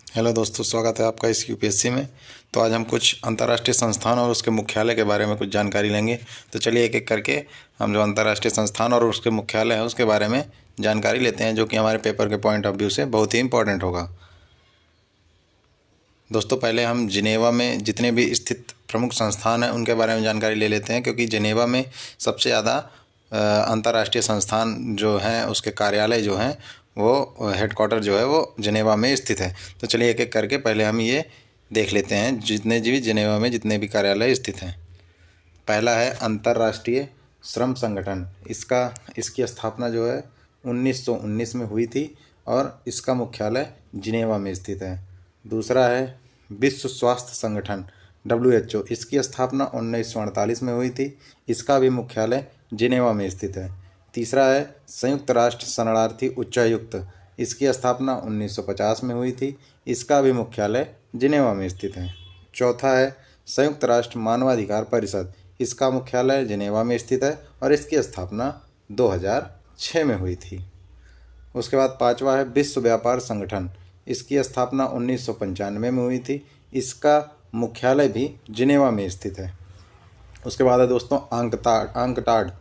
Hello दोस्तों, स्वागत है आपका इस यूपीएससी में। तो आज हम कुछ अंतर्राष्ट्रीय संस्थान और उसके मुख्यालय के बारे में कुछ जानकारी लेंगे। तो चलिए एक एक करके हम जो अंतर्राष्ट्रीय संस्थान और उसके मुख्यालय हैं उसके बारे में जानकारी लेते हैं, जो कि हमारे पेपर के पॉइंट ऑफ व्यू से बहुत ही इंपॉर्टेंट होगा। दोस्तों, पहले हम जिनेवा में जितने भी स्थित प्रमुख संस्थान हैं उनके बारे में जानकारी ले लेते हैं, क्योंकि जिनेवा में सबसे ज़्यादा अंतर्राष्ट्रीय संस्थान जो हैं उसके कार्यालय जो हैं वो हेडक्वार्टर जो है वो जिनेवा में स्थित है। तो चलिए एक एक करके पहले हम ये देख लेते हैं जितने भी जिनेवा में जितने भी कार्यालय स्थित हैं। पहला है अंतर्राष्ट्रीय श्रम संगठन। इसकी स्थापना जो है 1919 में हुई थी और इसका मुख्यालय जिनेवा में स्थित है। दूसरा है विश्व स्वास्थ्य संगठन WHO। इसकी स्थापना 1948 में हुई थी। इसका भी मुख्यालय जिनेवा में स्थित है। तीसरा है संयुक्त राष्ट्र शरणार्थी उच्चायुक्त। इसकी स्थापना 1950 में हुई थी। इसका भी मुख्यालय जिनेवा में स्थित है। चौथा है संयुक्त राष्ट्र मानवाधिकार परिषद। इसका मुख्यालय जिनेवा में स्थित है और इसकी स्थापना 2006 में हुई थी। उसके बाद पांचवा है विश्व व्यापार संगठन। इसकी स्थापना 1995 में हुई थी। इसका मुख्यालय भी जिनेवा में स्थित है। उसके बाद है दोस्तों आंकटाड।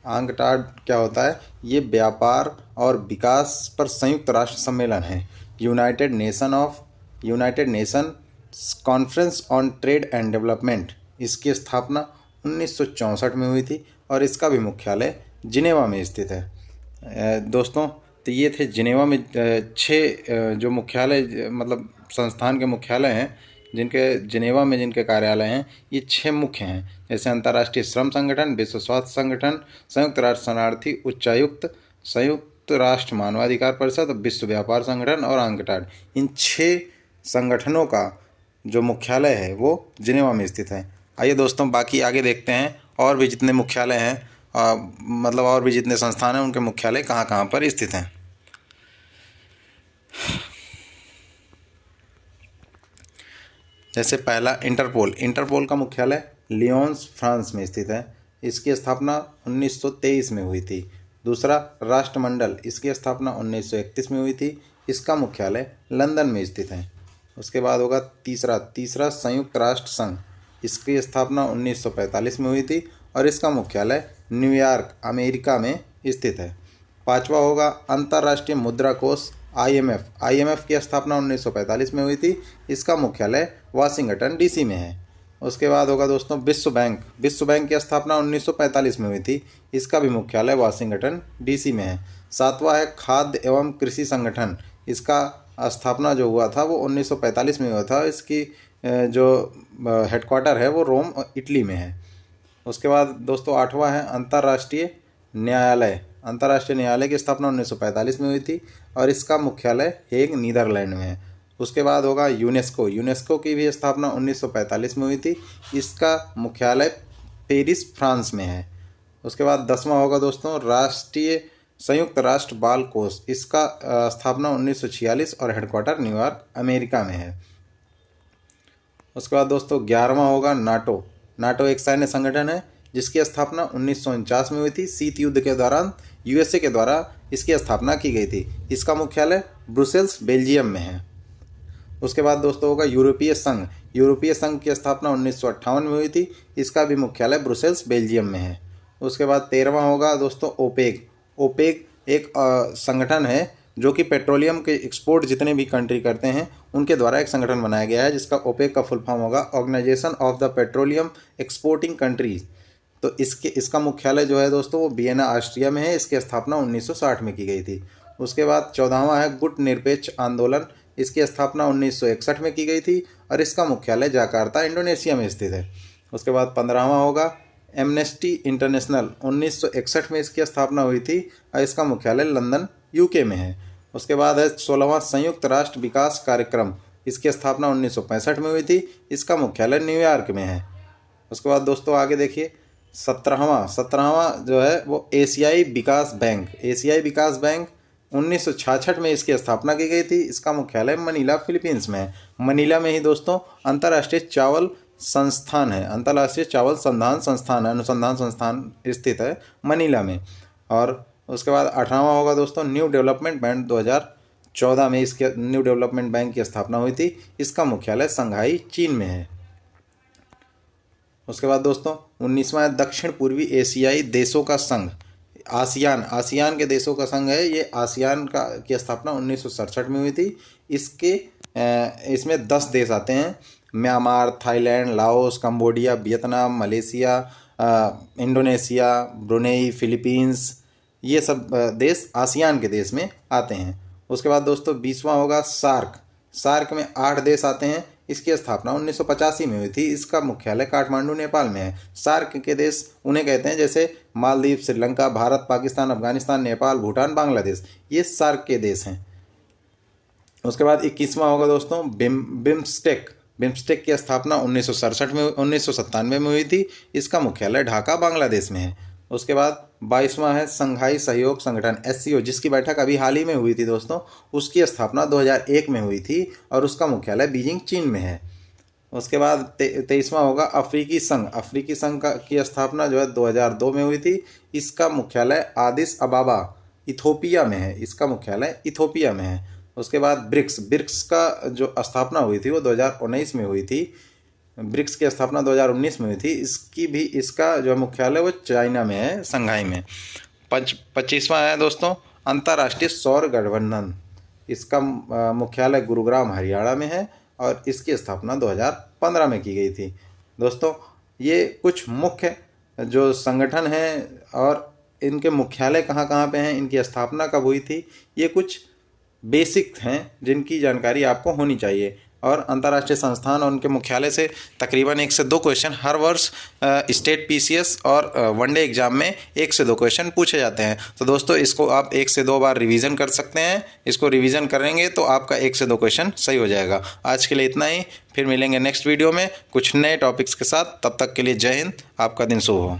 आंकटाड क्या होता है? ये व्यापार और विकास पर संयुक्त राष्ट्र सम्मेलन है। United nation conference on trade and development. इसकी स्थापना 1964 में हुई थी और इसका भी मुख्यालय जिनेवा में स्थित है। दोस्तों, तो ये थे जिनेवा में 6 जो मुख्यालय मतलब संस्थान के मुख्यालय हैं, जिनेवा में जिनके कार्यालय हैं, ये 6 मुख्य हैं। जैसे अंतर्राष्ट्रीय श्रम संगठन, विश्व स्वास्थ्य संगठन, संयुक्त राष्ट्र शरणार्थी उच्चायुक्त, संयुक्त राष्ट्र मानवाधिकार परिषद, विश्व व्यापार संगठन और आंकटाड। इन 6 संगठनों का जो मुख्यालय है वो जिनेवा में स्थित है। आइए दोस्तों, बाकी आगे देखते हैं और भी जितने मुख्यालय हैं मतलब और भी जितने संस्थान हैं उनके मुख्यालय कहाँ कहाँ पर स्थित हैं। जैसे पहला इंटरपोल का मुख्यालय लियोन्स फ्रांस में स्थित है। इसकी स्थापना 1923 में हुई थी। दूसरा राष्ट्रमंडल, इसकी स्थापना 1931 में हुई थी। इसका मुख्यालय लंदन में स्थित है। उसके बाद होगा तीसरा संयुक्त राष्ट्र संघ। इसकी स्थापना 1945 में हुई थी और इसका मुख्यालय न्यूयॉर्क अमेरिका में स्थित है। पांचवा होगा अंतर्राष्ट्रीय मुद्रा कोष IMF की स्थापना 1945 में हुई थी। इसका मुख्यालय वाशिंगटन DC में है। उसके बाद होगा दोस्तों विश्व बैंक की स्थापना 1945 में हुई थी। इसका भी मुख्यालय वाशिंगटन DC में है। सातवां है खाद्य एवं कृषि संगठन। इसका स्थापना जो हुआ था वो 1945 में हुआ था। इसकी जो हेडक्वार्टर है वो रोम इटली में है। उसके बाद दोस्तों आठवां है अंतर्राष्ट्रीय न्यायालय की स्थापना 1945 में हुई थी और इसका मुख्यालय हेग नीदरलैंड में है। उसके बाद होगा यूनेस्को की भी स्थापना 1945 में हुई थी। इसका मुख्यालय पेरिस फ्रांस में है। उसके बाद 10वां होगा दोस्तों संयुक्त राष्ट्र बाल कोष। इसका स्थापना 1946 और हेडक्वार्टर न्यूयॉर्क अमेरिका में है। उसके बाद दोस्तों 11वां होगा नाटो एक सैन्य संगठन है जिसकी स्थापना 1949 में हुई थी। शीत युद्ध के दौरान USA के द्वारा इसकी स्थापना की गई थी। इसका मुख्यालय ब्रुसेल्स बेल्जियम में है। उसके बाद दोस्तों होगा यूरोपीय संघ की स्थापना 1958 में हुई थी। इसका भी मुख्यालय ब्रुसेल्स बेल्जियम में है। उसके बाद 13वां होगा दोस्तों ओपेक एक संगठन है जो कि पेट्रोलियम के एक्सपोर्ट जितने भी कंट्री करते हैं उनके द्वारा एक संगठन बनाया गया है, जिसका ओपेक का फुल फॉर्म होगा Organization of the Petroleum Exporting Countries. तो इसका मुख्यालय जो है दोस्तों वो वियना ऑस्ट्रिया में है। इसकी स्थापना 1960 में की गई थी। उसके बाद 14वां है गुट निरपेक्ष आंदोलन। इसकी स्थापना 1961 में की गई थी और इसका मुख्यालय जकार्ता इंडोनेशिया में स्थित है। उसके बाद 15वां होगा एमनेस्टी इंटरनेशनल। 1961 में इसकी स्थापना हुई थी और इसका मुख्यालय लंदन UK में है। उसके बाद है 16वां संयुक्त राष्ट्र विकास कार्यक्रम। इसकी स्थापना 1965 में हुई थी। इसका मुख्यालय न्यूयॉर्क में है। उसके बाद दोस्तों आगे देखिए 17वां जो है वो एशियाई विकास बैंक 1966 में इसकी स्थापना की गई थी। इसका मुख्यालय मनीला फिलीपींस में है। मनीला में ही दोस्तों अंतर्राष्ट्रीय चावल संस्थान है, अंतर्राष्ट्रीय चावल अनुसंधान संस्थान स्थित है मनीला में। और उसके बाद 18वां होगा दोस्तों न्यू डेवलपमेंट बैंक 14 में इसके न्यू डेवलपमेंट बैंक की स्थापना हुई थी। इसका मुख्यालय शंघाई चीन में है। उसके बाद दोस्तों 19वां दक्षिण पूर्वी एशियाई देशों का संघ, आसियान के देशों का संघ है ये। आसियान की स्थापना 1967 में हुई थी। इसमें 10 देश आते हैं, Myanmar, Thailand, Laos, Cambodia, Vietnam, Malaysia, Indonesia, Brunei, Philippines, ये सब देश आसियान के देश में आते हैं। उसके बाद दोस्तों 20वां होगा सार्क में 8 देश आते हैं। इसकी स्थापना 1985 में हुई थी। इसका मुख्यालय काठमांडू नेपाल में है। सार्क के देश उन्हें कहते हैं जैसे मालदीव, श्रीलंका, भारत, पाकिस्तान, अफगानिस्तान, नेपाल, भूटान, बांग्लादेश, ये सार्क के देश हैं। उसके बाद 21वां होगा दोस्तों बिम्स्टेक की स्थापना 1997 में हुई थी। इसका मुख्यालय ढाका बांग्लादेश में है। उसके बाद 22वां है शंघाई सहयोग संगठन SCO, जिसकी बैठक अभी हाल ही में हुई थी दोस्तों। उसकी स्थापना 2001 में हुई थी और उसका मुख्यालय बीजिंग चीन में है। उसके बाद 23वां होगा अफ्रीकी संघ की स्थापना जो है 2002 में हुई थी। इसका मुख्यालय आदिस अबाबा इथोपिया में है। इसका मुख्यालय इथोपिया में है। उसके बाद ब्रिक्स का जो स्थापना हुई थी वो 2019 में हुई थी। ब्रिक्स की स्थापना 2019 में हुई थी। इसका जो मुख्यालय वो चाइना में है, शंघाई में। 25वां है दोस्तों अंतर्राष्ट्रीय सौर गठबंधन। इसका मुख्यालय गुरुग्राम हरियाणा में है और इसकी स्थापना 2015 में की गई थी। दोस्तों ये कुछ मुख्य जो संगठन हैं और इनके मुख्यालय कहाँ कहाँ पे हैं, इनकी स्थापना कब हुई थी, ये कुछ बेसिक हैं जिनकी जानकारी आपको होनी चाहिए। और अंतर्राष्ट्रीय संस्थान और उनके मुख्यालय से तकरीबन 1 से 2 क्वेश्चन हर वर्ष स्टेट PCS और वनडे एग्जाम में 1 से 2 क्वेश्चन पूछे जाते हैं। तो दोस्तों इसको आप 1 से 2 बार रिवीजन कर सकते हैं। इसको रिवीजन करेंगे तो आपका 1 से 2 क्वेश्चन सही हो जाएगा। आज के लिए इतना ही, फिर मिलेंगे नेक्स्ट वीडियो में कुछ नए टॉपिक्स के साथ। तब तक के लिए जय हिंद, आपका दिन शुभ हो।